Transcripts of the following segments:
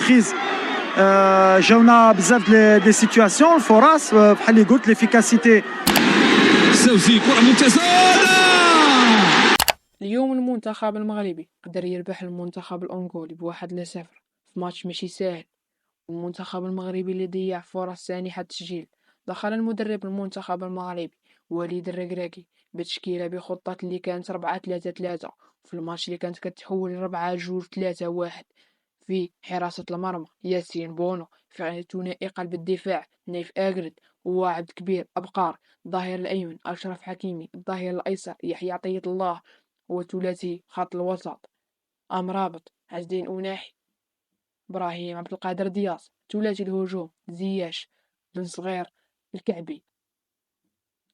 ميتريز. جاونا بزاف دي سيتوياسيون الفرص بحال اللي قلت ليفيكاسيتي. سوسي كرة ممتازة. اليوم المنتخب المغربي قدر يربح المنتخب الأنغولي ب1-0 في ماتش ماشي ساهل. المنتخب المغربي اللي ضيع فرص سانحة التسجيل. دخل المدرب المنتخب المغربي وليد الركراكي بتشكيلة بخطة اللي كانت 4-3-3 في الماتش اللي كانت كتحول 4-2-3-1. في حراسة المرمى ياسين بونو، في ثنائي قلب الدفاع نايف أجرد وواعد كبير أبقار، الظهير الأيمن أشرف حكيمي، الظهير الأيسر يحيى عطية الله، وثلاثي خط الوسط أمرابط عزدين أوناحي إبراهيم عبد القادر دياز، ثلاثي الهجوم زياش بن صغير الكعبي.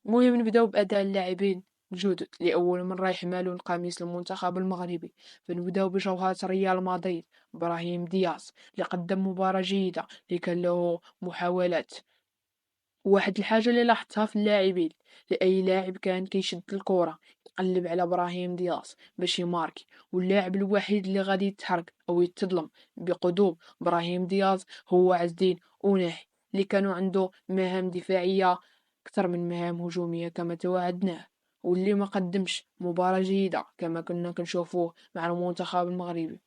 المهم نبداو بأداء اللاعبين الجدد لأول مرة يحملون قميص المنتخب المغربي. فنبداو بجوهرة ريال مدريد إبراهيم دياز اللي قدم مباراة جيدة، اللي كان له محاولات. واحد الحاجة اللي لاحظتها في اللاعبين، لأي لاعب كان كيشد الكرة يقلب على إبراهيم دياز باش يماركي، واللاعب الوحيد اللي غادي يتحرك أو يتظلم بقدوم إبراهيم دياز هو عزدين أوناحي، اللي كانوا عنده مهام دفاعية أكثر من مهام هجومية كما توعدناه، واللي ما قدمش مباراة جيدة كما كنا كنشوفوه مع المنتخب المغربي.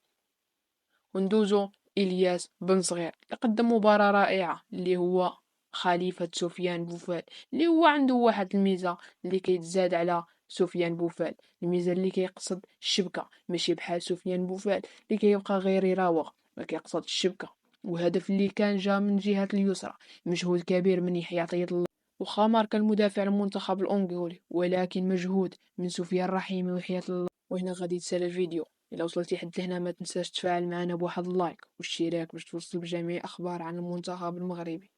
وندوزو إلياس بن صغير اللي قدم مباراة رائعة، اللي هو خليفة سفيان بوفال، اللي هو عنده واحد الميزة اللي كيتزاد على سفيان بوفال، الميزة اللي كيقصد الشبكة، ماشي بحال سفيان بوفال اللي كيبقى غير يراوغ ما كيقصد الشبكة. وهدف اللي كان جا من جهة اليسرى، مجهود كبير من يحيى عطية الله، وخا ماركا المدافع المنتخب الأنغولي، ولكن مجهود من سفيان رحيمي وحياة الله. وهنا غادي يتسالى الفيديو. إلا وصلتي حد لهنا ما تنساش تفاعل معنا بواحد اللايك والاشتراك باش توصل بجميع أخبار عن المنتخب المغربي.